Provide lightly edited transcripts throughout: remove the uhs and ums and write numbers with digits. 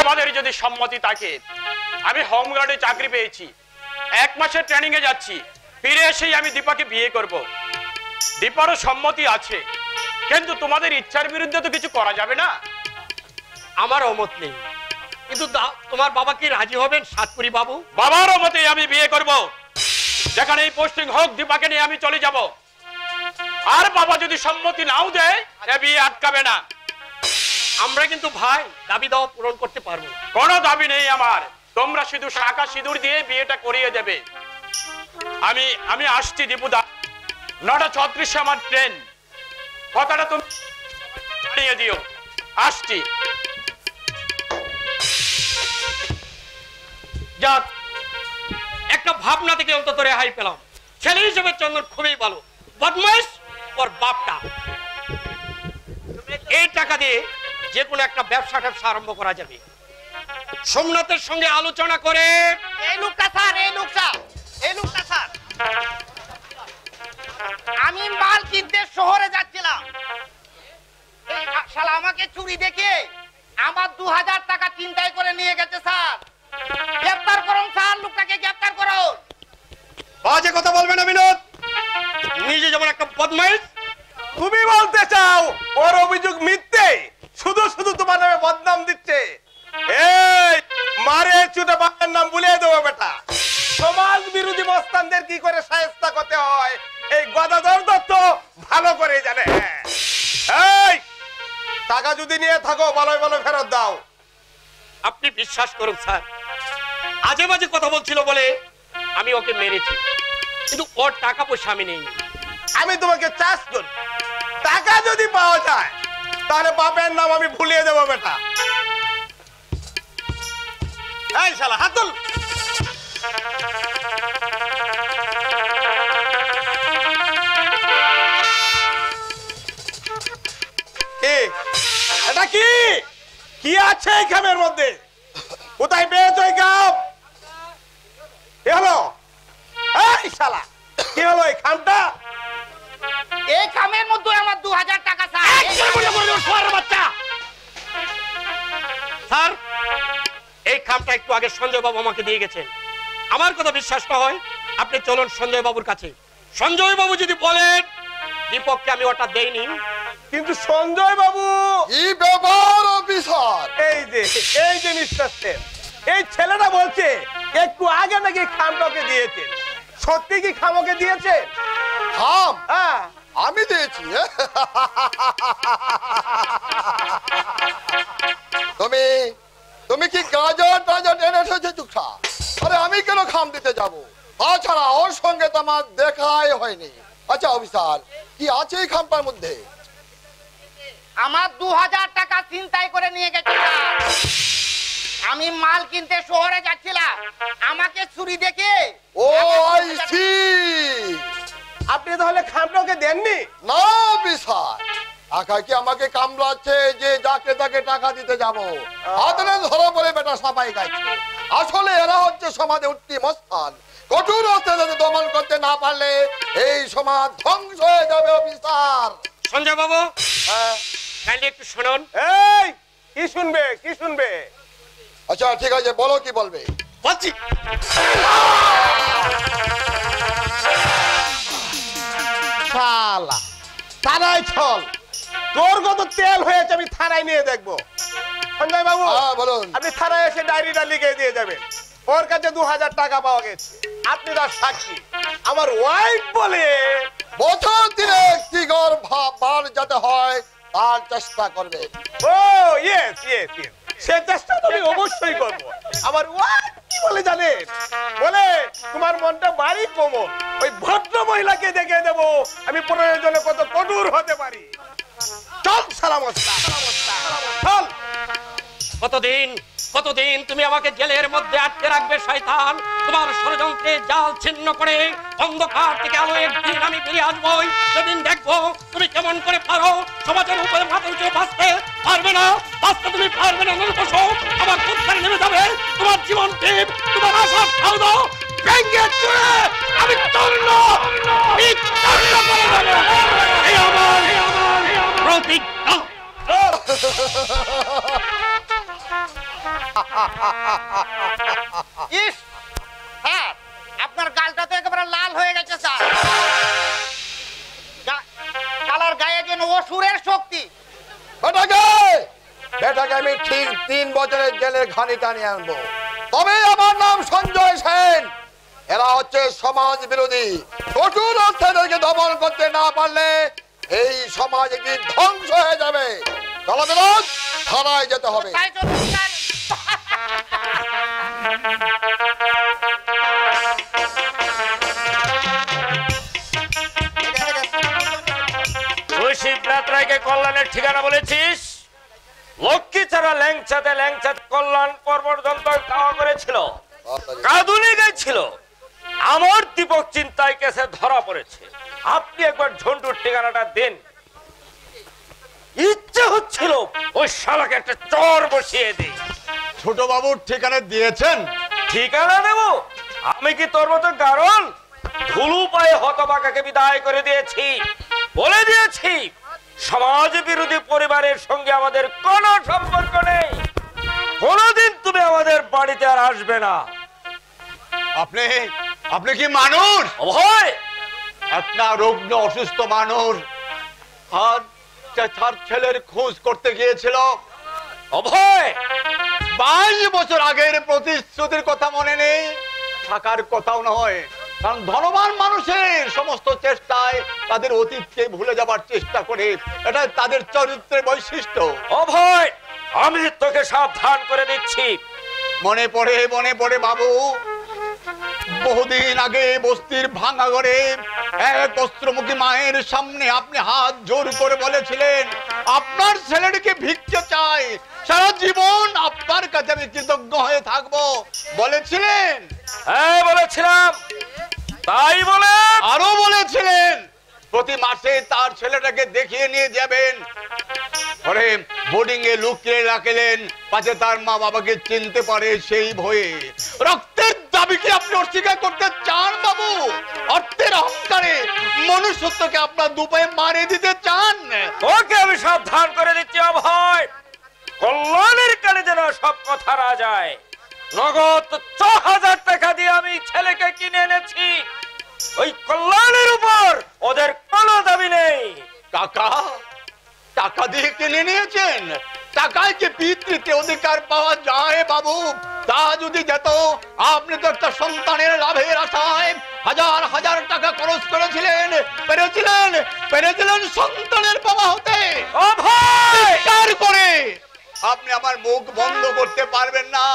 আমাদের যদি সম্মতি থাকে, আমি হোমগার্ডে চাকরি পেয়েছি, 1 মাসের ট্রেনিং এ যাচ্ছি, ফিরে এসেই আমি দীপাকে বিয়ে করব। দীপারও সম্মতি আছে, কিন্তু তোমাদের ইচ্ছার বিরুদ্ধে তো কিছু করা যাবে না। আমার অমত নেই, কিন্তু তোমার বাবা কি রাজি হবেন সাতপুরি বাবু? বাবার অমতে আমি বিয়ে করব। যেখানে এই পোস্টিং হোক, দীপাকে নিয়ে আমি চলে যাব। আর বাবা যদি সম্মতি নাও দেয়, বিয়ে আটকাবে না। আমরা কিন্তু ভাই দাবি দাওয়া পূরণ করতে পারবো। কোনো দাবি নেই আমার, তোমরা শুধু শাঁখা সিঁদুর দিয়ে বিয়েটা করিয়ে দেবে। আমি আসছি দীপুদা, 9:36 আমার ট্রেন, কথাটা তুমি জানিয়ে দিও। আসছি। যাক, একটা ভাবনা থেকে অন্তত রেহাই পেলাম। ছেলে হিসেবে চন্দন খুবই ভালো, বদমাইশ ওর বাপটা। এই টাকা দিয়ে যে কোনো একটা ব্যবসা আরম্ভ করা যাবে। সোমনাথের সঙ্গে আলোচনা করে আমি মাল কিনতে শহরে যাচ্ছিলাম, শালা আমাকে চুরি দেখে আমার 2000 টাকা চিন্তাই করে নিয়ে গেছে স্যার। গ্রেফতার করুন স্যার, লোকটাকে গ্রেফতার করুন। বাজে কথা বলবে না বিনোদ। নিজে যেমন একটা বদমাইশ। তুমি বলতে চাও ওর অভিযোগ মিথ্যে, শুধু শুধু তোমার নামে বদনাম দিচ্ছে? এই মারে চুটা বাবার নাম ভুলিয়ে দেবো বেটা। সমাজ বিরোধী মস্তানদের কি করে শায়েস্তা করতে হয় এই গদাধর দত্ত ভালো করে জানে। এই টাকা যদি নিয়ে থাকো, ভালো ভালো ফেরত দাও। আপনি বিশ্বাস করুন স্যার, আজে বাজে কথা বলছিল বলে আমি ওকে মেরেছি, কিন্তু ওর টাকা পয়সা আমি নেই। আমি তোমাকে চাষ করি, টাকা যদি পাওয়া যায় তাহলে বাপের নাম আমি ভুলিয়ে দেবো বেটা। এই শালা হাত তুল। এটা কি কি আছে এই খামের মধ্যে? কোথায় পেয়েছো এই খাম? কি হলো? এই শালা কি হলো এই খামটা? এই কামের মধ্যে আমার 2000 টাকা স্যার। স্যার, এই খামটা একটু আগে সঞ্জয় বাবু আমাকে দিয়ে গেছেন। আমার কথা বিশ্বাস না হয় আপনি চলুন সঞ্জয় বাবুর কাছে। সঞ্জয় বাবু যদি বলেন দীপককে আমি ওটা দেইনি। কিন্তু সঞ্জয় বাবু কি ব্যাপার অফিসার? এই যে মিস্টার সেন, এই ছেলেটা বলছে একটু আগে নাকি খামটাকে দিয়েছেন। সত্যি কি খামকে দিয়েছে? খাম? হ্যাঁ আমি দিয়েছি। তুমি কি গাজর টাজর এনে এসেছো চুকসা? আরে আমি কেন খাম দিতে যাব? তাছাড়া ওর সঙ্গে তো আমার দেখাই হয়নি। আচ্ছা অফিসার, কি আছে এই খামটার মধ্যে? আমার 2000 টাকা চিন্তাই করে নিয়ে গেছে স্যার। আমি মাল কিনতে শহরে যাচ্ছিলাম, আমাকে চুরি দেখে। ও আই সি। আপনি তাহলে খামটাকে দেননি? না অফিসার, আকা কি আমাকে কামড়াচ্ছে যে যাকে তাকে টাকা দিতে যাব? হাতে ধরে বলে বেটা সবাই গাইছে। আসলে এরা হচ্ছে সমাজে উঠতি মস্তান। কঠোর অত্যাচার দমন করতে না পারলে এই সমাজ ধ্বংস হয়ে যাবে অফিসার। সঞ্জয় বাবু, কাইন্ডলি একটু শুনুন। এই কি শুনবে কি শুনবে? আচ্ছা ঠিক আছে, বলো কি বলবে। বলছি শালা থানায় চল, তোর কত তেল হয়েছে আমি থানায় নিয়ে দেখবো। সঞ্জয় বাবু বলুন। আপনি থানায় এসে ডায়েরিটা লিখে দিয়ে যাবেন। ওর কাছে 2000 টাকা পাওয়া গেছে, আপনি তার সাক্ষী। আমার ওয়াইফ বলে বছর দিনে সিগর বার যাতে হয় তার চেষ্টা করবে। ও ইয়েস ইয়েস ইয়েস, সে চেষ্টা তো আমি অবশ্যই করব। আমার ওয়াইফ কি বলে জানেন? বলে তোমার মনটা ভারী কোমল, ওই ভদ্র মহিলাকে দেখে দেব আমি প্রয়োজনে কত কঠোর হতে পারি। চল সালামস্তা চল। কতদিন তুমি আমাকে জেলের মধ্যে আটকে রাখবে শয়তান? তোমার ষড়যন্ত্রে জাল ছিন্ন করে অন্ধকার থেকে আলো একদিন আমি ফিরে আসবোই। সেদিন দেখবো তুমি কেমন করে পারো সমাজের উপরে মাথা উঁচু বাঁচতে। পারবে না, বাঁচতে তুমি পারবে না। বসো, আমার পুত্রে নেমে যাবে তোমার জীবন টিপ, তোমার আশা খাও দাও ভেঙে চুড়ে আমি তরল। বেটাকে আমি ঠিক 3 বছরের জেলের ঘানি টানিয়ে আনবো। তবে আমার নাম সঞ্জয় সেন। এরা হচ্ছে সমাজ বিরোধী। কঠোর অর্থে এদেরকে দমন করতে না পারলে এই সমাজ একদিন ধ্বংস হয়ে যাবে। চলো বিনোদ, থানায় যেতে হবে। তাই চলুন স্যার। তুই শিবনাথ রায়কে কল্যাণের ঠিকানা বলেছিস? লক্ষ্মী ছাড়া ল্যাংচাতে ল্যাংচাতে কল্যাণ পর্যন্ত খাওয়া করেছিল, কাঁদুনি গেছিল। আমার দীপক চিন্তায় কেসে ধরা পড়েছে। আপনি একবার ঝন্টুর ঠিকানাটা দেন। ইচ্ছে হচ্ছিল ওই শালাকে একটা চর বসিয়ে দিই। ছোট বাবুর ঠিকানা দিয়েছেন? ঠিকানা দেব? আমি কি তোর মতো গারল? ধুলু পায়ে হতবাকাকে বিদায় করে দিয়েছি, বলে দিয়েছি সমাজ বিরোধী পরিবারের সঙ্গে আমাদের কোনো সম্পর্ক নেই। কোনোদিন তুমি আমাদের বাড়িতে আর আসবে না। আপনি আপনি কি মানুষ? অভয়, একটা রুগ্ন অসুস্থ মানুষ আর তার ছেলের খোঁজ করতে গিয়েছিল। অভয়, 22 বছর আগের প্রতিশ্রুতির কথা মনে নেই? থাকার কথাও নয়, কারণ ধনবান মানুষের সমস্ত চেষ্টায় তাদের অতীতকে ভুলে যাবার চেষ্টা করে। এটা তাদের চরিত্রের বৈশিষ্ট্য। অভয়, আমি তোকে সাবধান করে দিচ্ছি। মনে পড়ে বাবু, বহুদিন আগে বস্তির ভাঙা ঘরে এক অস্ত্রমুখী মায়ের সামনে আপনি হাত জোর করে বলেছিলেন আপনার ছেলেটিকে ভিক্ষে চাই, সারা জীবন আপনার কাছে আমি কৃতজ্ঞ হয়ে থাকবো বলেছিলেন। হ্যাঁ বলেছিলাম। তাই বলে আরো বলেছিলেন প্রতি মাসে তার ছেলেটাকে দেখিয়ে নিয়ে যাবেন। পরে বোর্ডিং এ লুকিয়ে রাখলেন পাছে তার মা বাবাকে চিনতে পারে সেই ভয়ে। রক্তের দাবি কি আপনি অস্বীকার করতে চান বাবু? অর্থের অহংকারে মনুষ্যত্বকে আপনার দুপায়ে মারিয়ে দিতে চান? ওকে আমি সাবধান করে দিচ্ছি অভয়, কল্যাণের কানে যেন সব কথা না যায়। নগদ 6000 টাকা দিয়ে আমি ছেলেকে কিনে এনেছি। ওই কল্যাণের উপর ওদের কোনো দাবি নেই। টাকা দিয়ে কিনে নিয়েছেন? টাকায় কি পিতৃত্বে অধিকার পাওয়া যায় বাবু? তা যদি যেত, আপনি তো একটা সন্তানের লাভের আশায় হাজার হাজার টাকা খরচ করেছিলেন, পেরেছিলেন সন্তানের বাবা হতে। চিৎকার করে আপনি আমার মুখ বন্ধ করতে পারবেন না।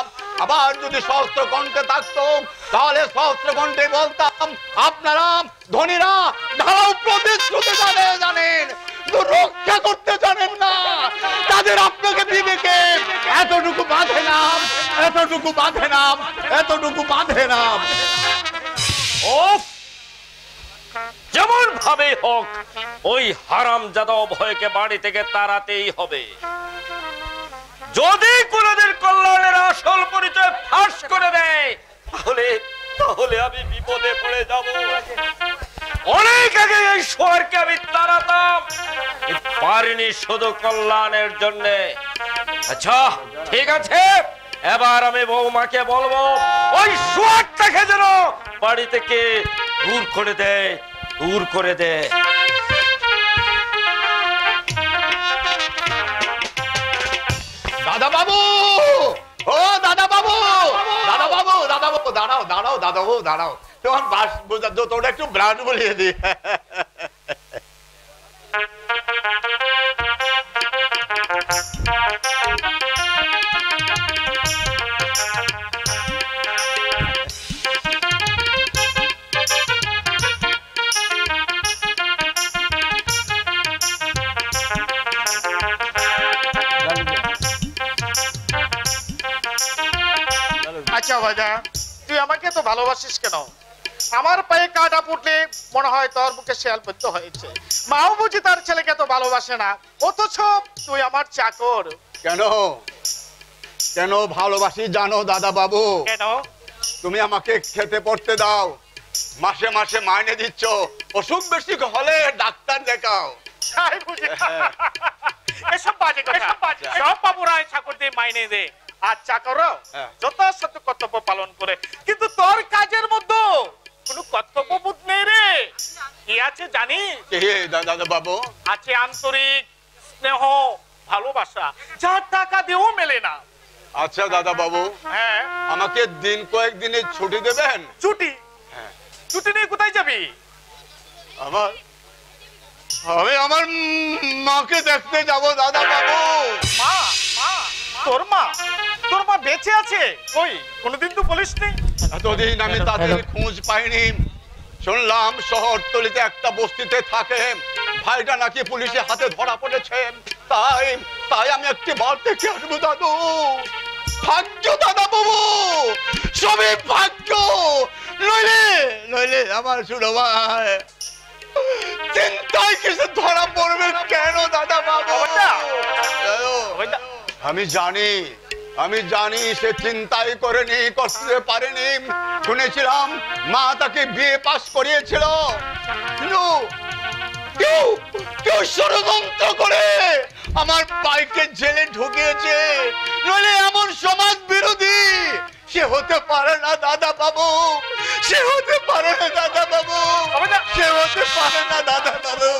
আবার যদি সহস্র কণ্ঠে থাকতো তাহলে সহস্র কণ্ঠে বলতাম আপনারা ধনীরা ঢালাও প্রতিশ্রুতি জানেন, রক্ষা করতে জানেন না। তাদের আপনাকে বিবেকে এতটুকু বাঁধে না। যেমন ভাবে হোক ওই হারামজাদা অভয়কে বাড়ি থেকে তাড়াতেই হবে। যদি কোনদিন কল্যাণের আসল পরিচয় ফাঁস করে দেয় তাহলে আমি বিপদে পড়ে যাব। অনেক আগে এই শহরকে আমি তাড়াতাম, পারিনি শুধু কল্যাণের জন্য। আচ্ছা ঠিক আছে, এবার আমি বৌমাকে বলবো ওই শহরটাকে যেন বাড়ি থেকে দূর করে দেয়। দাদা বাবু, দাঁড়াও, তোমার বাস বোঝার তোটা একটু ব্রান্ড বলিয়ে দি। আচ্ছা ভাইজা, তুই আমাকে তো ভালোবাসিস কেন? আমার পায়ে কাটা ফুটলে মনে হয় তোর বুকে শিয়াল বদ্ধ হয়েছে। মাও বুঝি তার ছেলেকে তো ভালোবাসে না, অথচ তুই আমার চাকর। কেন ভালোবাসি জানো দাদা বাবু? কেন? তুমি আমাকে খেতে পড়তে দাও, মাসে মাসে মাইনে দিচ্ছ, অসুখ বেশি হলে ডাক্তার দেখাও। তাই বুঝি? এসব বাজে কথা। সব বাবুরা চাকরদের মাইনে দে, আর চাকরও যথাসাধ্য কর্তব্য পালন করে, কিন্তু তোর কাজের মধ্যে কোনো কর্তব্যবোধ নেই রে। কি আছে জানিস? দাদা বাবু, আছে আন্তরিক স্নেহ, ভালোবাসা যা টাকা দিয়েও মেলে না। আচ্ছা দাদা বাবু, হ্যাঁ আমাকে দিন কয়েকদিনের ছুটি দেবেন? ছুটি? ছুটি নিয়ে কোথায় যাবি? আমি আমার মাকে দেখতে যাব দাদা বাবু। মা? মা? তোর মা বেঁচে আছে? ওই কোনোদিন তো বলিসনি। এতদিন আমি তাদের খোঁজ পাইনি। শুনলাম শহরতলিতে একটা বস্তিতে থাকে, ভাইটা নাকি পুলিশের হাতে ধরা পড়েছে। তাই আমি একটি বার দেখে আসবো দাদু। ভাগ্য দাদা বাবু, সবই ভাগ্য। নইলে আমার শুনো ভাই চিন্তায় কিছু ধরা পড়বে কেন দাদা বাবু? আমি জানি সে চিন্তাই করেনি, করতে পারেনি। শুনেছিলাম মা তাকে বিয়ে পাশ করিয়েছিল, কিন্তু কেউ ষড়যন্ত্র করে আমার বাইকে জেলে ঢুকিয়েছে। নইলে এমন সমাজ বিরোধী সে হতে পারে না দাদা বাবু, সে হতে পারে না দাদা বাবু, সে হতে পারে না দাদা বাবু।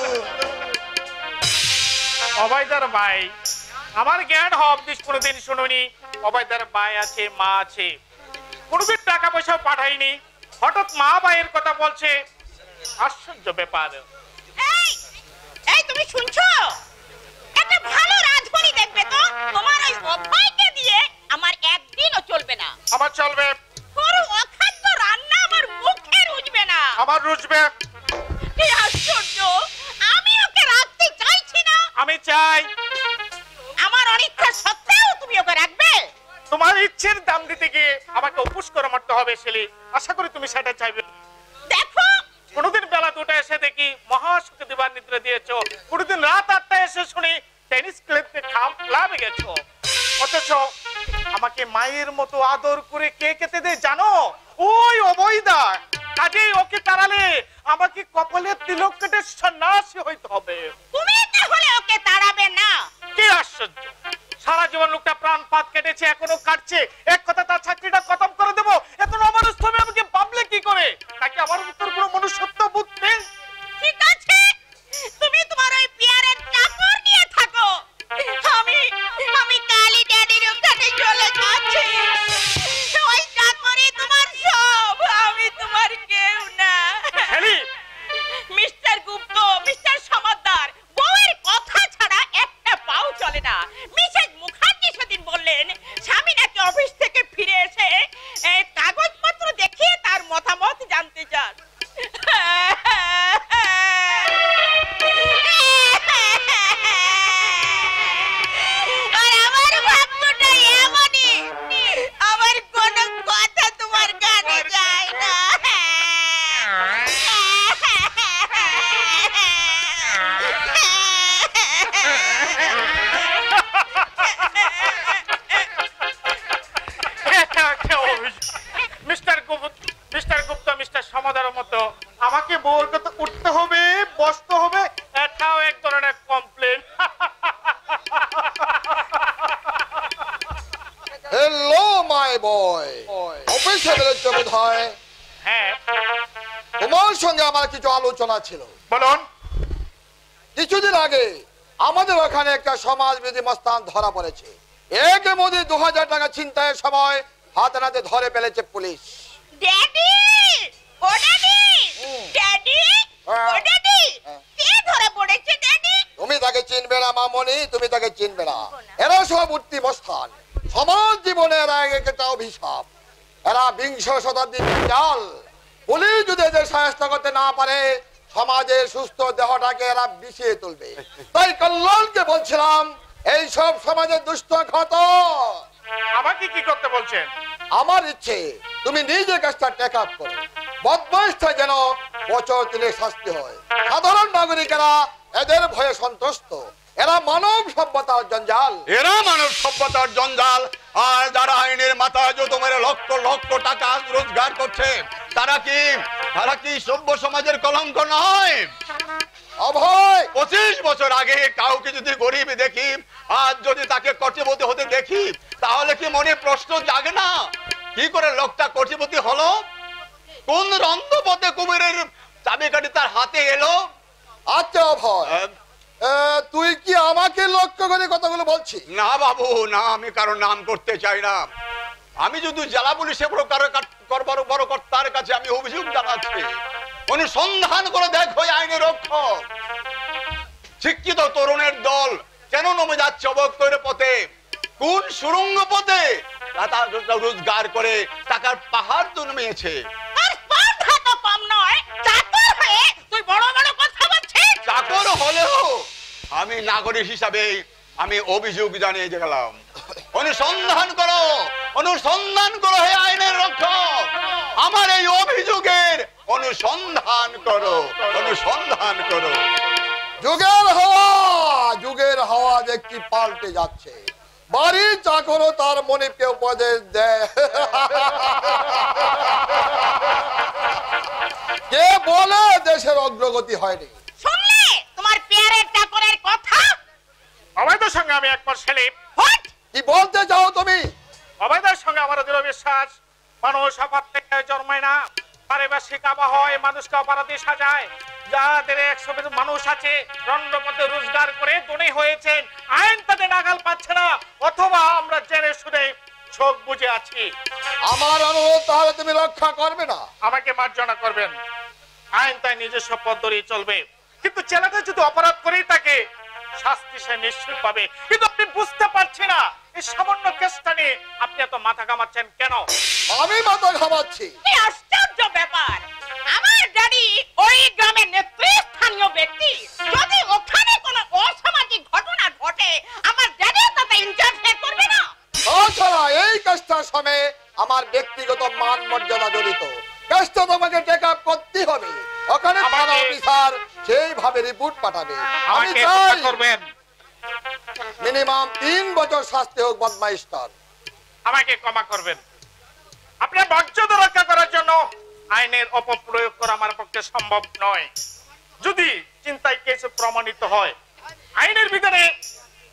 অভয়দার ভাই, আমার জ্ঞান অবধি কোনোদিন শুনুনি অভয়দার ভাই আছে, মা আছে, কোনোদিন টাকা পয়সা পাঠাইনি। হঠাৎ মা ভাইয়ের কথা বলছে, আশ্চর্য ব্যাপার। এই তুমি শুনছো? একটা ভালো রাজবাড়ি দেখবে তো তোমার ওই অভয়কে দিয়ে আমার একদিনও চলবে না। আমার চলবে। তোর অখাদ্য রান্না আমার মুখে রুজবে না। আমার রুজবে। কি আশ্চর্য, আমি ওকে রাখতে চাইছি না। আমি চাই। আমার অনিচ্ছা সত্ত্বেও তুমি ওকে রাখবে? তোমার ইচ্ছের দাম দিতে গিয়ে আমাকে উপোস করে মারতে হবে ছেলে। আশা করি তুমি সেটা চাইবে। দেখো, কোনোদিন বেলা 2টায় এসে দেখি মহাসুখে দিবার নিদ্রা দিয়েছো, কোনোদিন রাত 8টায় এসে শুনি টেনিস খেলতে ক্লাবে গেছো। অথচ আমাকে মায়ের মতো আদর করে কে খেতে দেয় জানো? ওই অবৈদা। কাজেই ওকে তাড়ালে আমাকে কপালে তিলক কেটে সন্ন্যাসী হইতে হবে। তুমি তাহলে ওকে তাড়াবে না? কি আশ্চর্য, সারা জীবন লোকটা প্রাণপাত কেটেছে, এখনো কাটছে। এক কথা তার চাকরিটা খতম করে দেবো, এত অমানুষ তুমি আমাকে ভাবলে কি করে? নাকি আমার ভিতর কোনো মনুষ্যত্ব বোধ নেই? ঠিক আছে, তুমি তোমার ওই পিয়ারের চাকর নিয়ে থাকো। আমি কালী ড্যাডির ওখানে চলে যাচ্ছি। ওই চাকরই তোমার সব, আমি তোমার কেউ না। মিস্টার গুপ্ত, মিস্টার সমাদদার, বউয়ের কথা ছাড়া একটা পাও চলে না। মিসেস মুখার্জি সেদিন বললেন স্বামী নাকি অফিস থেকে ফিরে এসে কাগজপত্র দেখিয়ে তার মতামত জানতে চান। আর আমার ভাগ্যটা এমনই, আমার কোনো কথা তোমার কানে যায় না। মিস্টার গুপ্ত, মিস্টার সমাদারের মতো আমাকে বউর কথা উঠতে হবে, বসতে হবে, এটাও এক ধরনের কমপ্লেন। হ্যালো মাই বয়, অফিসে বেরোচ্ছে বোধ হয়। হ্যাঁ, তোমার সঙ্গে আমার কিছু আলোচনা ছিল। বলুন। কিছুদিন আগে আমাদের ওখানে একটা সমাজ বিরোধী মস্তান ধরা পড়েছে। একে মধ্যে 2000 টাকা ছিনতাইয়ের সময় হাতে নাতে ধরে ফেলেছে পুলিশ। ড্যাডি, ও ড্যাডি, ড্যাডি, ও ড্যাডি, কে ধরে পড়েছে ড্যাডি? তুমি তাকে চিনবে না মামনি, তুমি তাকে চিনবে না। এরা সব উঠতি মস্তান, সমাজ জীবনে এরা একটা অভিশাপ। এরা 20 শতাব্দীর জাল। পুলিশ যদি এদের সাহায্য করতে না পারে, সমাজের সুস্থ দেহটাকে এরা বিষিয়ে তুলবে। তাই কল্যাণকে বলছিলাম, এই সব সমাজের দুষ্ট ক্ষত। আমাকে কি করতে বলছেন? আমার ইচ্ছে তুমি নিজে কাজটা টেক আপ করো। বদমাইশটা যেন বছর 3 শাস্তি হয়। সাধারণ নাগরিকেরা এদের ভয়ে সন্তুষ্ট। এরা মানব সভ্যতার জঞ্জাল। আর যারা আইনের মাথায় যত মেরে লক্ষ লক্ষ টাকা রোজগার করছে, তারা কি সভ্য সমাজের কলঙ্ক নয়? অভয়, 25 বছর আগে কাউকে যদি গরিব দেখি, আজ যদি তাকে কোটিপতি হতে দেখি, তাহলে কি মনে প্রশ্ন জাগে না কি করে লোকটা কোটিপতি হলো? কোন রন্ধপথে কুমিরের চাবিকাঠি তার হাতে এলো? আচ্ছা অভয়, তুই কি আমাকে লক্ষ্য করে কথাগুলো বলছিস? না বাবু না, আমি কারো নাম করতে চাই না। আমি যদি জেলা পুলিশে বড় কর্তার কাছে আমি অভিযোগ জানাচ্ছি, অনুসন্ধান করে দেখো আইনের রক্ষক শিক্ষিত তরুণের দল কেন নমে যাচ্ছে অবক্ষয়ের পথে, কোন সুরঙ্গ পথে রোজগার করে টাকার পাহাড় জন্মেছে। চাকর হলেও আমি নাগরিক হিসাবে আমি অভিযোগ জানিয়ে গেলাম। অনুসন্ধান করো হে আইনের রক্ষক, আমার এই অভিযোগের অনুসন্ধান করো। যুগের হাওয়া দেখছি পাল্টে যাচ্ছে। বাড়ির চাকরও তার মনিবকে উপদেশ দেয়। কে বলে দেশের অগ্রগতি হয়নি? শুনলে তোমার পেয়ারের চাকরের কথা? অবৈধের সঙ্গে আমি একবার সেলিম। কি বলতে চাও তুমি? অবৈধের সঙ্গে আমার দৃঢ় বিশ্বাস, মানুষ অপার থেকে জন্মায় না, পারিপার্শ্বিক আবহাওয়ায় মানুষকে অপরাধী সাজায়। যাদের 100 মানুষ আছে রণ্ডপথে রোজগার করে ধনী হয়েছেন, আইন তাদের নাগাল পাচ্ছে না, অথবা আমরা জেনে শুনে চোখ বুঝে আছি। আমার অনুরোধ তাহলে তুমি রক্ষা করবে না? আমাকে মার্জনা করবেন, আইন তাই নিজস্ব পদ্ধতি চলবে, কিন্তু ছেলেটা যদি অপরাধ করেই থাকে শাস্তি সে নিশ্চিত পাবে। কিন্তু আপনি বুঝতে পারছি না এই সামান্য কেসটা নিয়ে আপনি এত মাথা ঘামাচ্ছেন কেন? আমি মাথা ঘামাচ্ছি? কি আশ্চর্য ব্যাপার! আমার ড্যাডি ওই গ্রামের নেতৃস্থানীয় ব্যক্তি, যদি ওখানে কোনো অসামাজিক ঘটনা ঘটে আমার ড্যাডি তাতে ইন্টারফেয়ার করবে না? তাছাড়া এই কাজটার সময় আমার ব্যক্তিগত মান মর্যাদা জড়িত, কাজটা তোমাকে টেক আপ করতে হবে। ওখানে থানা অফিসার সেইভাবে রিপোর্ট পাঠাবে। আমি চাই মিনিমাম 3 বছর শাস্তি হোক বদমাইশটার। আমাকে ক্ষমা করবেন, আপনার মর্যাদা রক্ষা করার জন্য আইনের অপপ্রয়োগ করা আমার পক্ষে সম্ভব নয়। যদি চিন্তায় কেসে প্রমাণিত হয় আইনের বিধানে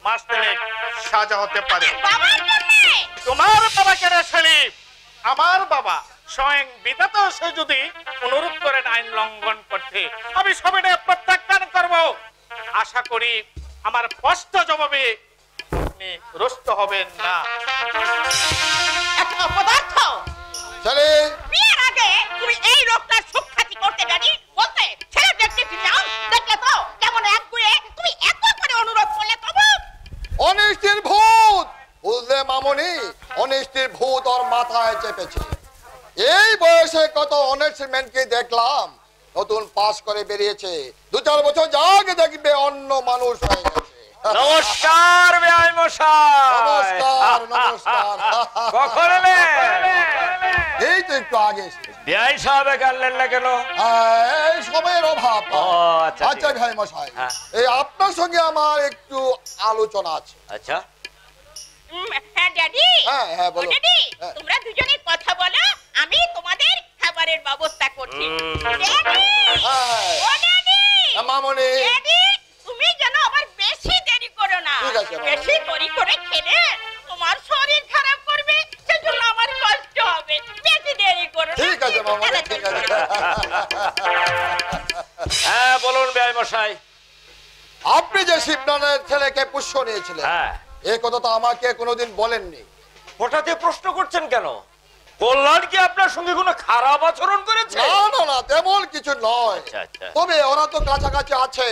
মাস 3 সাজা হতে পারে। তোমার বাবা কেন সেলিম? আমার বাবা স্বয়ং বিধাতা সে যদি অনুরোধ করেন আইন লঙ্ঘন করতে, আমি সবিনয়ে প্রত্যাখ্যান করব। আশা করি আমার স্পষ্ট জবাবে আপনি রুষ্ট হবেন না। একটা অপদার্থ বিয়ের আগে তুমি এই লোকটার সুখ্যাতি করতে জানি বলতে ছেলে দেখতে যাও, দেখলে তো কেমন একগুয়ে তুমি এত করে অনুরোধ করলে তবু অনিষ্টের ভূত, বুঝলে মামনি, অনিষ্টের ভূত ওর মাথায় চেপেছে। এই বয়সে কত অনেস্ট ম্যানকে দেখলাম নতুন পাস করে বেরিয়েছে, 2-4 বছর যাকে দেখবে অন্য মানুষ হয়ে গেছে। নমস্কার বেআই মশাই। নমস্কার। কখন এলেন? এই তো একটু আগে এসেছি। বেআই সাহেব আনলেন না কেন? এই সময়ের অভাব। আচ্ছা ভাই মশাই, এই আপনার সঙ্গে আমার একটু আলোচনা আছে। আচ্ছা। হ্যাঁ ড্যাডি। হ্যাঁ বলো। ড্যাডি তোমরা দুজনে কথা বলো, আমি তোমাদের খাবারের ব্যবস্থা করছি। ড্যাডি ও ড্যাডি মামনি, ড্যাডি তুমি যেন আবার বেশি দেরি করো না। বেশি দেরি করে খেলে তোমার শরীর খারাপ করবে, সেজন্য আমার কষ্ট হবে। বেশি দেরি করো না। ঠিক আছে মামনি, ঠিক আছে। হ্যাঁ বলুন বেআই মশাই। আপনি যে শিবনাথের ছেলেকে পুষ্য নিয়েছিলেন, এই কথা তো আমাকে কোনোদিন বলেননি। হঠাৎ প্রশ্ন করছেন কেন? কল্যাণ কি আপনার সঙ্গে কোনো খারাপ আচরণ করেছে? না না, তেমন কিছু নয়। তবে ওরা তো কাছাকাছি আছে,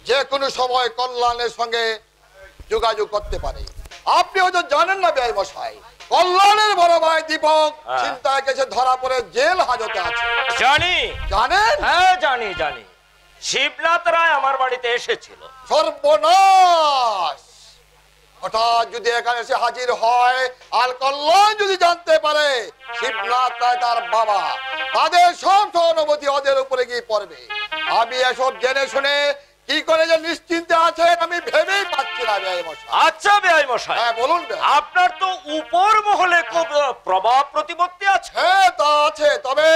যে কোনো সময় কল্যাণের সঙ্গে যোগাযোগ করতে পারে। আপনি হয়তো জানেন না বেআই মশাই, কল্যাণের বড় ভাই দীপক চিন্তায় গেছে, ধরা পড়ে জেল হাজতে আছে। জানি। জানেন? হ্যাঁ জানি। শিবনাথ রায় আমার বাড়িতে এসেছিল। সর্বনাশ! হঠাৎ যদি এখানে এসে হাজির হয় আর কল্যাণ যদি জানতে পারে শিবনাথ রায় তার বাবা, তাদের সব অনুমতি ওদের উপরে গিয়ে পড়বে। আমি এসব জেনে শুনে কি করে যে নিশ্চিন্তে আছেন আমি ভেবেই পাচ্ছি না বেআই মশাই। আচ্ছা বেআই মশাই, হ্যাঁ বলুন। আপনার তো উপর মহলে খুব প্রভাব প্রতিপত্তি আছে। হ্যাঁ তা আছে, তবে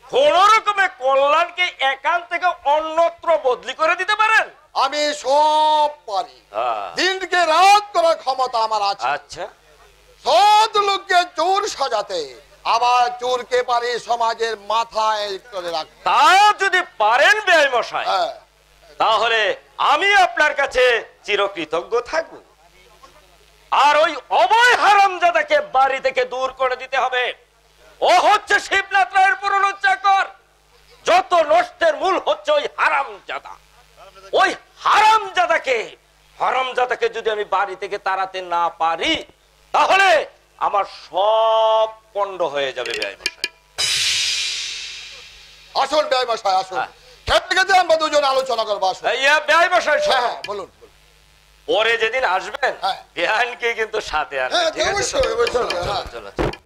কোন রকমে কল্যাণকে এখান থেকে অন্যত্র বদলি করে দিতে পারেন? আমি সব পারি, দিনকে রাত করার ক্ষমতা আমার আছে। আচ্ছা। সৎ লোককে চোর সাজাতে, আবার চোরকে পারি সমাজের মাথায় করে রাখতে। তা যদি পারেন বেআই মশাই, তাহলে আমি আপনার কাছে চিরকৃতজ্ঞ থাকব। আর ওই অভয় হারামজাদাকে বাড়ি থেকে দূর করে দিতে হবে। ও হচ্ছে শিবনাথ রায়ের পুরনো চাকর। যত নষ্টের মূল হচ্ছে ওই হারামজাদা। ওই হারামজাদাকে যদি আমি বাড়ি থেকে তাড়াতে না পারি, তাহলে আমার সব পণ্ড হয়ে যাবে বেয়াই মশাই। আসুন বেয়াই মশাই, আসুন। খেতে খেতে আমরা দুজন আলোচনা করবো। আসুন। বেয়াই মশাই, হ্যাঁ, বলুন। পরে যেদিন আসবেন বেয়ানকে কিন্তু সাথে আনবেন। হ্যাঁ, ঠিক আছে? অবশ্যই, অবশ্যই। চলো, চলো, চলো।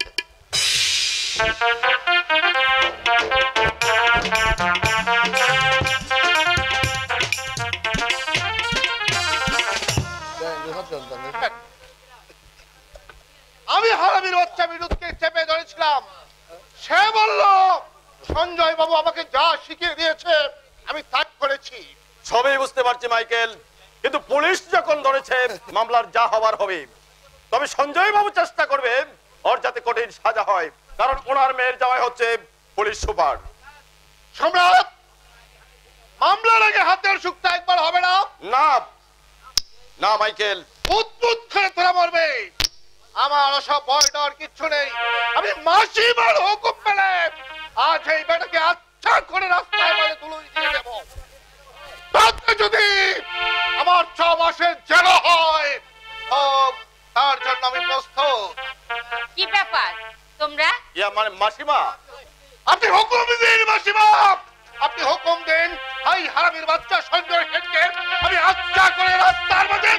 আমি হারামির বাচ্চা বিরুদ্ধে চেপে ধরেছিলাম। সে বলল সঞ্জয় বাবু আমাকে যা শিখিয়ে দিয়েছে আমি তাই করেছি। সবই বুঝতে পারছি মাইকেল, কিন্তু পুলিশ যখন ধরেছে মামলার যা হবার হবে। তবে সঞ্জয় বাবু চেষ্টা করবে ওর যাতে কঠিন সাজা হয়, কারণ ওনার মেয়ের জামাই হচ্ছে পুলিশ সুপার। সম্রাট, মামলার আগে হাতের সুখটা একবার হবে না? না না মাইকেল, উদ্ভুত করে তোরা মরবে। আমার ওসব ভয় ডর কিচ্ছু নেই। আমি মাসিমার হুকুম পেলে আজ এই বেটাকে আচ্ছা করে রাস্তায় মাঝে তুলে দিয়ে দেব। তাতে যদি আমার 6 মাসের জেল হয় তার জন্য আমি প্রস্তুত। কি ব্যাপার তোমরা? ইয়া মানে মাসিমা, আপনি হুকুম দিন মাসিমা, আপনি হুকুম দিন। এই হারামির বাচ্চা সঞ্জয় শেঠকে আমি আচ্ছা করে রাস্তার মাঝে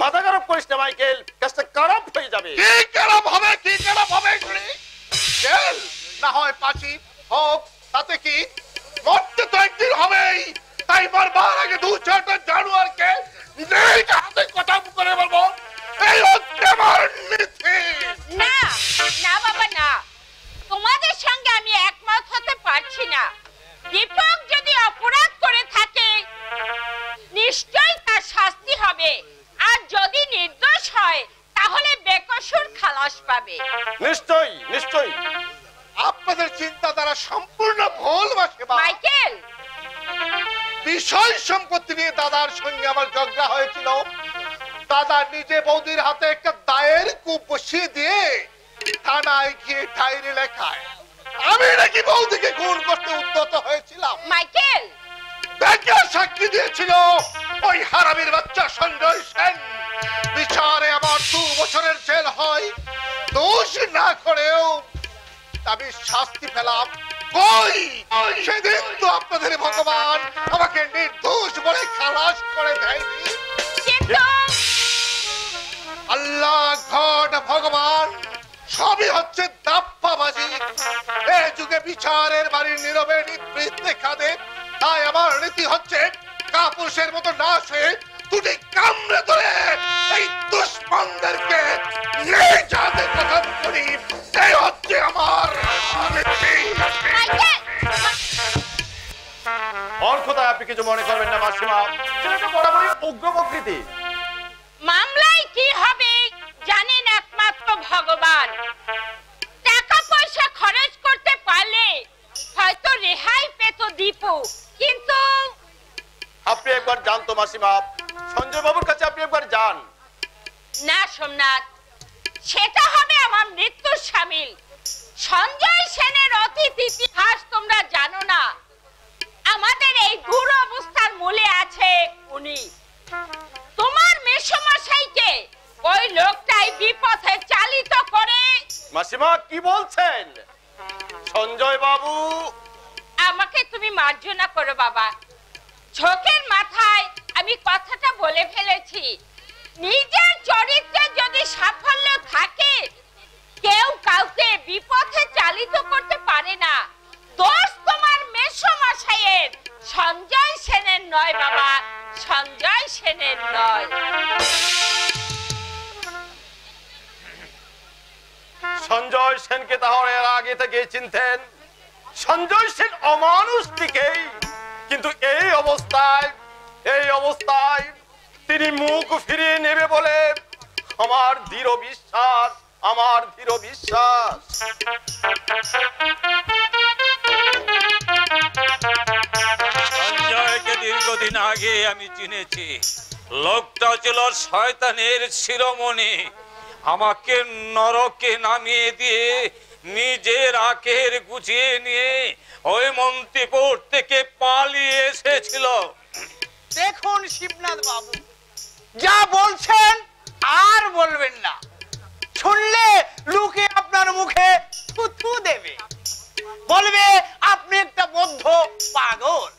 মাথা খারাপ করিস না মাইকেল, কাজটা খারাপ হয়ে যাবে। কি খারাপ হবে, কি খারাপ হবে? জেল না হয় ফাঁসি হোক, তাতে কি? মরতে তো একদিন হবেই। তাই বারবার আগে 2-4টা জানুয়ারকে নিজের হাতে কথা করে বলবো এই হচ্ছে আমার নীতি। না না বাবা না, তোমাদের সঙ্গে আমি একমত হতে পারছি না। দীপক যদি অপরাধ করে থাকে নিশ্চয়ই তার শাস্তি হবে, আর যদি নির্দোষ হয় তাহলে বেকসুর খালাস পাবে। নিশ্চয়ই নিশ্চয়ই। আপনাদের চিন্তাধারা সম্পূর্ণ ভুল মাসিমা। মাইকেল, বিষয় সম্পত্তি নিয়ে দাদার সঙ্গে আমার ঝগড়া হয়েছিল। দাদা নিজে বৌদির হাতে একটা দায়ের কূপ বসিয়ে দিয়ে থানায় গিয়ে ডায়েরি লেখায় আমি নাকি বৌদিকে খুন করতে উদ্যত হয়েছিলাম। মাইকেল, দেখে সাক্ষী দিয়েছিল ওই হারামির বাচ্চা সঞ্জয় সেন। বিচারে আমার 2 বছরের জেল হয়। দোষ না করেও আমি শাস্তি পেলাম। কই সেদিন তো আপনাদের ভগবান আমাকে নির্দোষ বলে খালাস করে দেয়নি। আল্লাহ, গড, ভগবান সবই হচ্ছে দাপ্পাবাজি। এই যুগে বিচারের বাড়ির নীরবে নিবৃত্ত দেখা দে। তাই আমার নীতি হচ্ছে কাপুরুষের মতো না হয়ে দুটি কামড়ে ধরে এই দুশ্মনদেরকে নির্যাতনের কথা করি। এই হচ্ছে আমার নীতি। ওর কথায় আপনি কিছু মনে করবেন না মাসিমা, ছেলেটা বরাবরই উগ্র প্রকৃতি। মামলায় কি হবে জানেন একমাত্র ভগবান। টাকা পয়সা খরচ করতে পারলে হয়তো রেহাই পেত দীপু, কিন্তু আপনি একবার যান তো মাসিমা, সঞ্জয় বাবুর কাছে আপনি একবার যান। না সোমনাথ, সেটা হবে আমার মৃত্যুর শামিল। সঞ্জয় সেনের অতীত ইতিহাস তোমরা জানো না। আমাদের এই দুরবস্থার মূলে আছে উনি। তোমার মেসমশাইকে ওই লোকটাই বিপথে চালিত করে। মাসিমা কি বলছেন? সঞ্জয় বাবু, আমাকে তুমি মার্জনা করো বাবা। ঝোঁকের মাথায় আমি কথাটা বলে ফেলেছি। নিজের চরিত্রে যদি সাফল্য থাকে কেউ কাউকে বিপথে চালিত করতে পারে না। দোষ তোমার মেসমশাইয়ের, সঞ্জয় সেনের নয় বাবা, সঞ্জয় সেনের নয়। সঞ্জয় সেনকে তাহলে এর আগে থেকে চিনতেন? সঞ্জয় সেন অমানুষ দিকেই, কিন্তু এই অবস্থায় তিনি মুখ ফিরিয়ে নেবে বলে আমার দৃঢ় বিশ্বাস, আমার দৃঢ় বিশ্বাস। চিরদিন আগে আমি চিনেছি। লোকটা ছিল শয়তানের শিরোমণি। আমাকে নরকে নামিয়ে দিয়ে নিজের আখের গুছিয়ে নিয়ে ওই মন্ত্রীপুর থেকে পালিয়ে এসেছিল। দেখুন শিবনাথ বাবু, যা বলছেন আর বলবেন না, শুনলে লোকে আপনার মুখে থুথু দেবে, বলবে আপনি একটা বদ্ধ পাগল।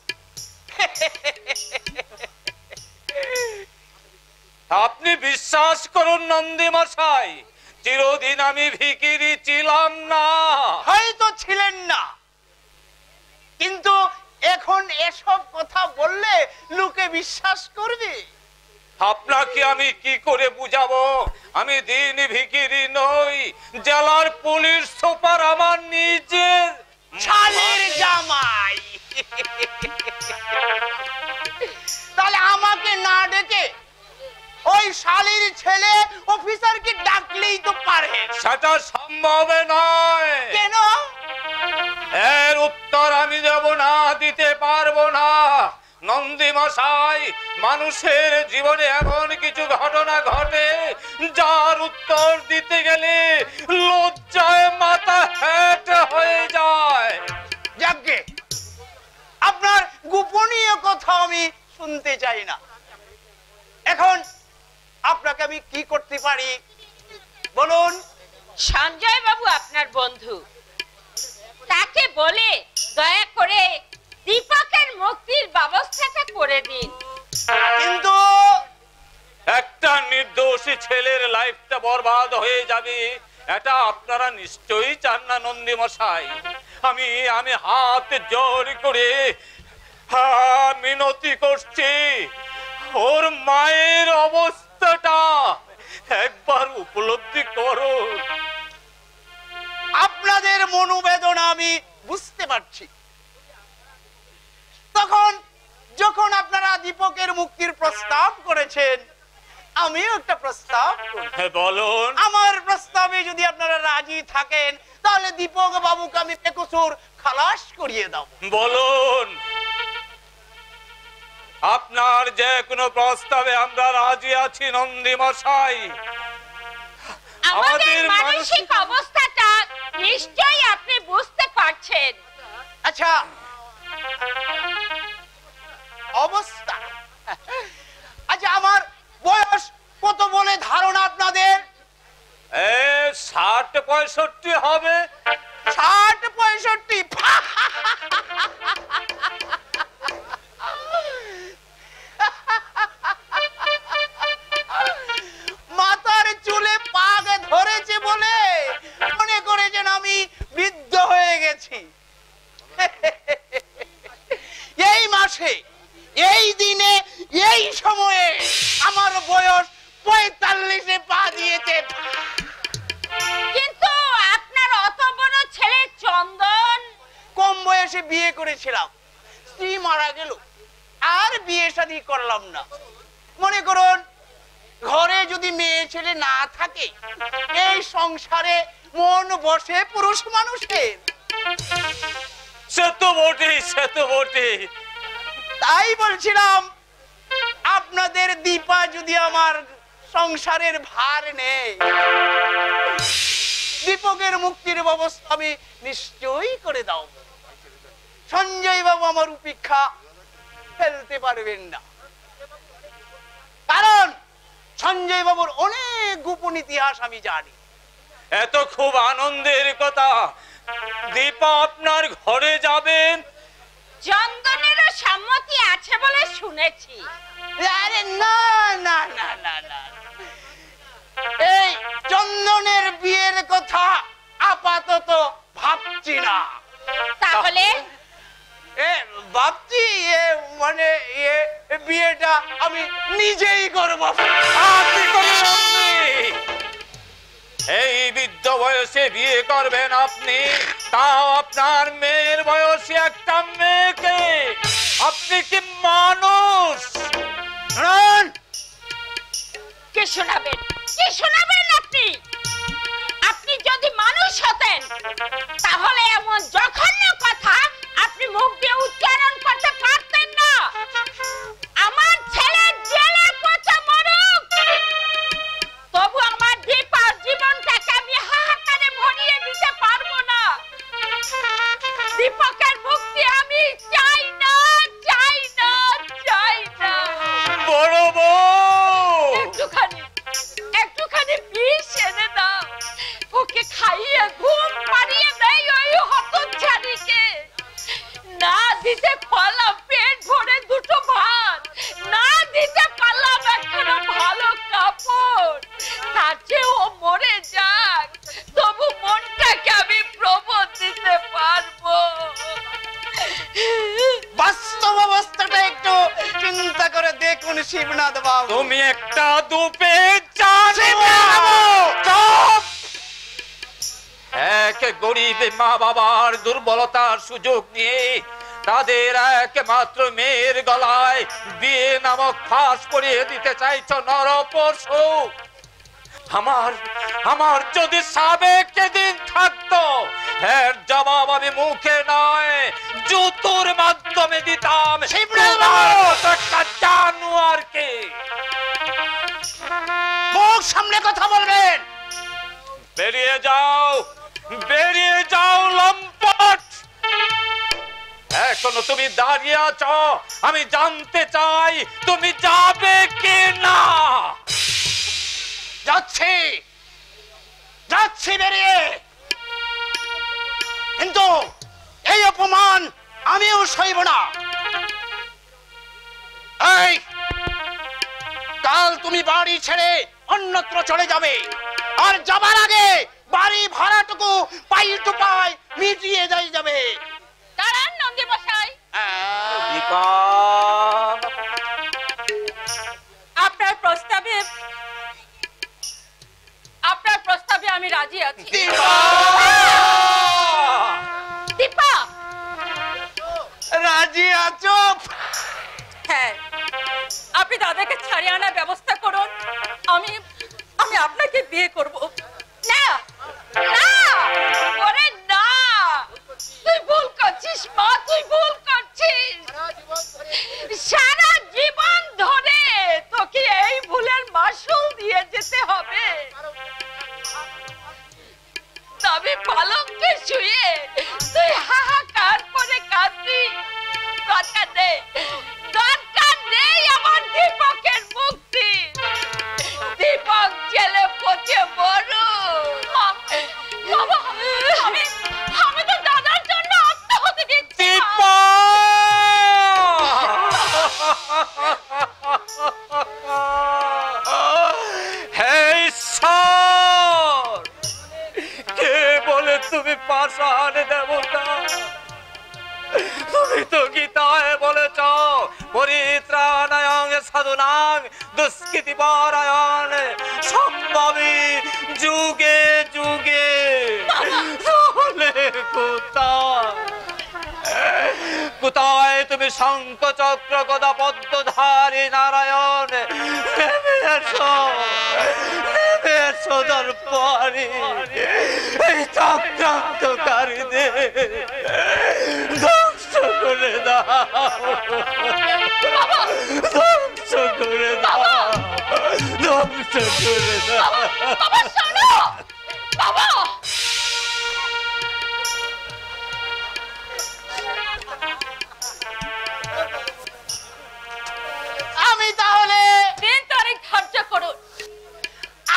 আপনি বিশ্বাস করুন নন্দী মশাই, চিরদিন আমি ভিখিরি ছিলাম না। হয়তো ছিলেন না, কিন্তু এখন এসব কথা বললে লোকে বিশ্বাস করবে। আপনাকে আমি কি করে বুঝাবো? আমি দিন ভিখিরি নই, জেলার পুলিশ সুপার আমার নিজের শালের জামাই। তাহলে আমাকে না ডেকে ওই শালির ছেলে অফিসারকে ডাকলেই তো পারে। সেটা সম্ভব নয়। কেন? এর উত্তর আমি দেব না, দিতে পারবো না। নন্দী মশাই, মানুষের জীবনে এমন কিছু ঘটনা ঘটে যার উত্তর দিতে গেলে লজ্জায় মাথা হেঁট হয়ে যায়। যাকে আপনার গোপনীয় কথা আমি শুনতে চাই না। এখন আপনাকে আমি কি করতে পারি বলুন? সঞ্জয় বাবু আপনার বন্ধু, তাকে বলে দয়া করে দীপকের মুক্তির ব্যবস্থাটা করে দিন। কিন্তু একটা নির্দোষী ছেলের লাইফটা বরবাদ হয়ে যাবে, এটা আপনারা নিশ্চয়ই চান না নন্দী মশাই। আমি হাত জোর করে মিনতি করছি, ওর মায়ের অবস্থাটা একবার উপলব্ধি করো। আপনাদের মনোবেদনা আমি বুঝতে পারছি। তখন যখন আপনারা দীপকের মুক্তির প্রস্তাব করেছেন, আমিও একটা প্রস্তাব বলুন। আমার প্রস্তাবে যদি আপনারা রাজি থাকেন, তাহলে দীপক বাবুকে আমি বেকসুর খালাস করিয়ে দাও। বলুন, আপনার যে কোনো প্রস্তাবে আমরা রাজি আছি নন্দী মশাই। আমাদের মানসিক অবস্থাটা নিশ্চয়ই আপনি বুঝতে পারছেন। আচ্ছা, অবস্থা, আচ্ছা আমার বয়স কত বলে ধারণা আপনাদের? 60-65 হবে। 60-65? মাথার চুলে পাগ ধরেছে বলে মনে করেছেন আমি বৃদ্ধ হয়ে গেছি। এই মাসে, এই দিনে, এই সময়ে আমার বয়স 45-এ পা দিয়েছে। কিন্তু আপনার অত বড় ছেলে চন্দন কম বয়সে বিয়ে করেছিলাম, স্ত্রী মারা গেল, আর বিয়ে শাদী করলাম না। মনে করুন, ঘরে যদি মেয়ে ছেলে না থাকে, এই সংসারে মন বসে পুরুষ মানুষের। সে তো বটেই, সে তো বটেই। তাই বলছিলাম, আপনাদের দীপা যদি আমার সংসারের ভার নেই, দীপকের মুক্তির ব্যবস্থা আমি নিশ্চয়ই করে দাও। সঞ্জয় বাবু আমার উপেক্ষা ফেলতে পারবেন না, কারণ সঞ্জয় বাবুর অনেক গোপন ইতিহাস আমি জানি। এত খুব আনন্দের কথা, দীপা আপনার ঘরে যাবেন। চন্দনেরও সম্মতি আছে বলে শুনেছি। আরে না না না না না, এই চন্দনের বিয়ের কথা আপাতত ভাবছি না। তাহলে ভাবছি মানে বিয়েটা আমি নিজেই করব। এই বৃদ্ধ বয়সে বিয়ে করবেন আপনি, তাও আপনার মেয়ের বয়সী একটা মেয়েকে? আপনি কি মানুষ? কি শোনাবেন, কি শোনাবেন আপনি? আপনি যদি মানুষ হতেন, তাহলে এমন জঘন্য কথা আপনি মুখ দিয়ে উচ্চারণ করতে পারতেন না। শিবনাথ বাবু। তুমি একটা দুপে চুপ! এক গরিব মা বাবার দুর্বলতার সুযোগ নিয়ে তাদের একমাত্র মেয়ের গলায় বিয়ে নামক ফাঁস পরিয়ে দিতে চাইছো নরপশু। আমার যদি সাবেক দিন থাকতো এর জবাব আমি মুখে নয় জুতোর মাধ্যমে দিতাম। জানোয়ারকে মুখ সামনে কথা বলবেন। বেরিয়ে যাও লম্পট। এখনো তুমি দাঁড়িয়ে আছো, আমি জানতে চাই তুমি যাবে কি না। যাচ্ছি বেরিয়ে, কিন্তু এই অপমান আমিও সইব না। এই কাল তুমি বাড়ি ছেড়ে অন্যত্র চলে যাবে, আর যাবার আগে বাড়ি ভাড়াটুকু পাই টু পাই মিটিয়ে যাবে। দাঁড়ান নন্দী মশাই, আপনার প্রস্তাবে আমি রাজি আছি। দীপা, রাজি আছো? হ্যাঁ, আপনি দাদাকে ছাড়িয়ে আনার ব্যবস্থা করুন, আমি আপনাকে বিয়ে করব। না না ওরে না, তুই ভুল করছিস মা, তুই ভুল করছিস। সারা জীবন ধরে তোকে এই ভুলের মাসুল দিয়ে যেতে হবে। তবে পালঙ্কে শুয়ে তুই হাহাকার করে কাঁদবি। দরকার নেই আমার দীপকের মুক্তি। দীপক জেলে পচে মরুক। বাবা, আমি তো দাদার জন্য আত্মহত্যা দিচ্ছি। কে বলে তুমি পাষাণ দেবতা? তুমি তো গীতায় বলেছ পরিত্রাণায় সাধুনাং দুষ্কৃতিপরায়ণ সম্ভবী যুগে যুগে। কোথায় তুমি শঙ্খ চক্র গদা পদ্মধারী নারায়ণ? নেমে এসো দরবারে। এই চক্রান্তকারীদের ধ্বংস করে দাও, ধ্বংস করে দাও, ধ্বংস করে দাও। বাবা শোনো, বাবা আমি তাহলে দিন তারিখ ধার্য করুন।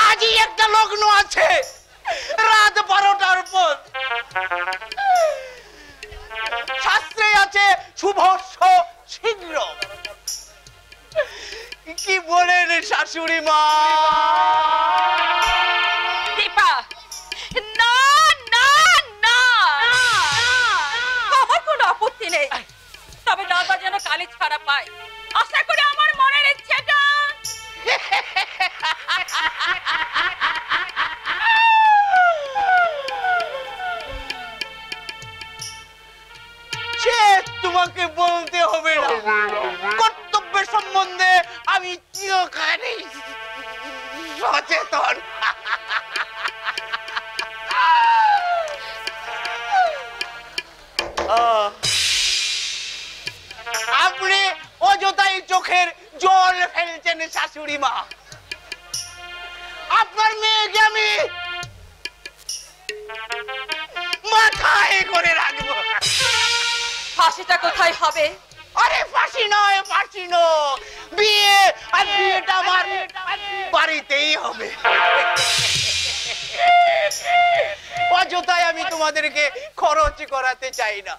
আজই একটা লগ্ন আছে রাত 12টার পর। শাস্ত্রে আছে শুভস্য শীঘ্র। কি বলেন শাশুড়ি মা? দীপা, না না না, আমার কোনো আপত্তি নেই, তবে দাদা যেন কালি ছাড়া পায়। আশা করি আমার মনের ইচ্ছেটা। সে তোমাকে বলতে হবে না, কর্তব্যের সম্বন্ধে আমি চিরকালই সচেতন। আপনি অযথাই চোখের জল ফেলছেন শাশুড়ি মা। আপনার মেয়েকে আমি মাথায় করে রাখবো। ফাঁসিটা কোথায় হবে? আরে ফাঁসি নয়, ফাঁসি নয়, বিয়ে। আর বিয়েটা আমার বাড়িতেই হবে। অযথায় আমি তোমাদেরকে খরচ করাতে চাই না।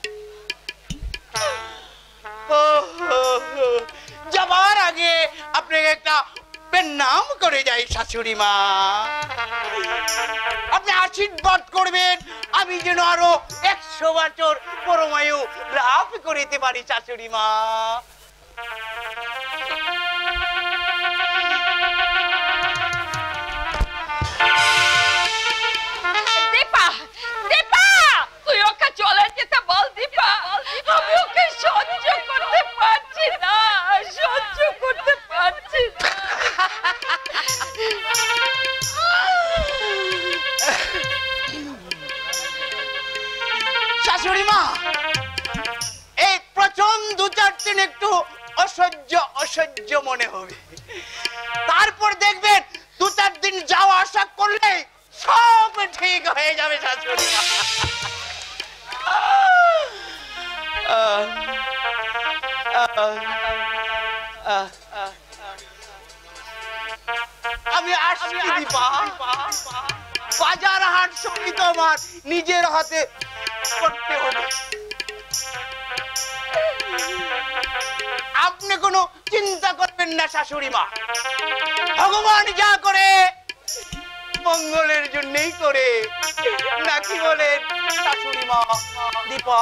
যাবার আগে আপনাকে একটা প্রণাম করে যাই শাশুড়ি মা। আপনি আশীর্বাদ করবেন আমি যেন আরো 100 বছর পরমায়ু লাভ করিতে পারি শাশুড়ি মা। আমি আসছি দীপা, বাজার হাট সবই তো আমার নিজের হাতে করতে হবে। আপনি কোনো চিন্তা করবেন না শাশুড়ি মা, ভগবান যা করে মঙ্গলের জন্যই করে, নাকি বলেন শাশুড়ি মা? দীপা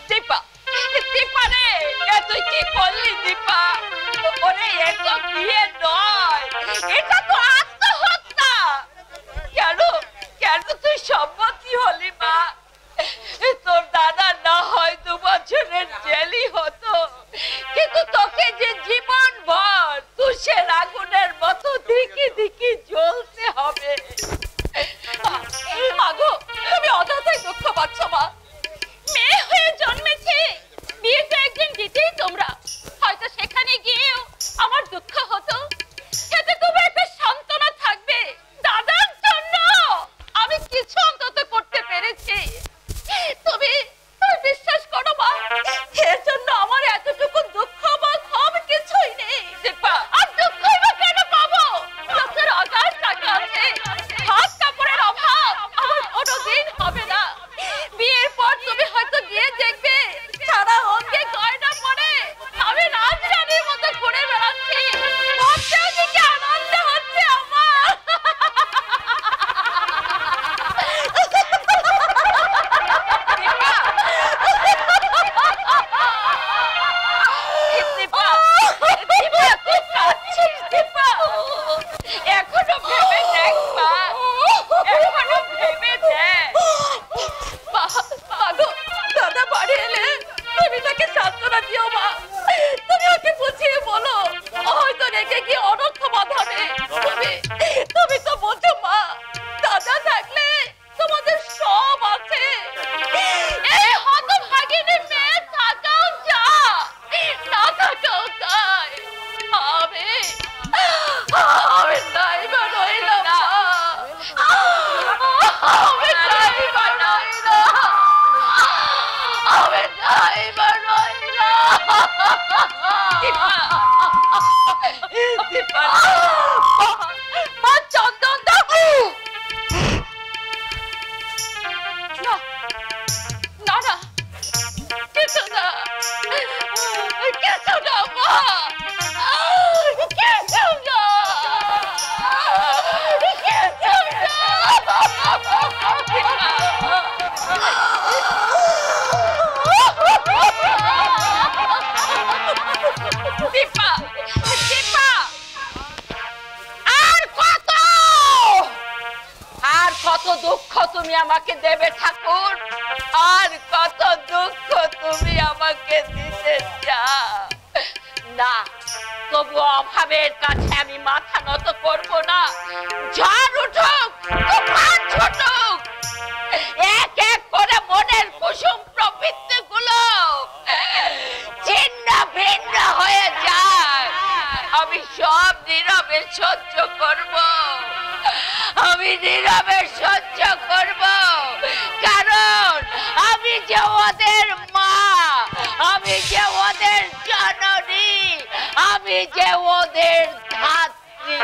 দীপা, দীপা রে, তুই কি করলি দীপা? ওরে এটা বিয়ে নয়, এটা তো আত্মহত্যা। কেন কেন তুই সম্মতি হলি মা? তোর দাদা না হয় 2 বছরের জেলই হতো, কিন্তু তোকে যে জীবন ভর তুষের আগুনের মতো দিকে দিকে জ্বলতে হবে। মাগো, তুমি অযথাই দুঃখ পাচ্ছ মা। মেয়ে হয়ে জন্মেছে, বিয়ে তো একদিন দিতেই তোমরা, হয়তো সেখানে গিয়েও আমার দুঃখ হতো, এতে তুমি একটা সান্ত্বনা থাকবে। দাদার জন্য আমি কিছু অন্তত করতে পেরেছি। তুমি বিশ্বাস করো মা, এর জন্য আমার এতটুকু দুঃখ বা ক্ষোভ কিছুই নেই। আর দুঃখই বা কেন পাবো? লোকের অগাধ টাকা আছে, হাত কাপড়ের অভাব আমার কোনোদিন হবে না। বিয়ের পর তুমি হয়তো গিয়ে দেখবে সারা অঙ্গে গয়না পরে আমি রাজরানীর মতো ঘুরে বেড়াচ্ছি, ভাবতেও দিকে আনন্দ হচ্ছে আমার। এখনো ভেবে দেখ মা, এখনো ভেবে দেখ। দাদা বাড়ি এলে তুমি তাকে সান্ত্বনা দিও মা, তুমি ওকে বুঝিয়ে বলো, হয়তো রেখে গিয়ে অনর্থ বাঁধাবে। তুমি তো বোঝো মা, দাদা থাকলে তোমাদের সব আছে। এই হতভাগিনী মেয়ে থাকাও যা, না থাকাও তাই। আমি নাই বা রইলাম না, আমি নাই বা রইলাম, আমি নাই বা রইলাম। দীপা, মা চন্দন দা, না না কিছু না, কিছু না মা, কিছু না, দীপা, দীপা, আর কত দুঃখ তুমি আমাকে দেবে ঠাকুর? আর কত দুঃখ তুমি আমাকে দিতে চাও? না, তবু অভাবের কাছে আমি মাথা নত করব না। ঝড় উঠুক, তুফান ছুটুক, এক এক করে মনের কুসুম প্রবৃত্তি গুলো ছিন্ন ভিন্ন হয়ে যায়, আমি সব নীরবে সহ্য করব। আমি নীরবে সহ্য করব, কারণ আমি যে ওদের মা, আমি যে ওদের জননী, আমি যে ওদের ধাত্রী।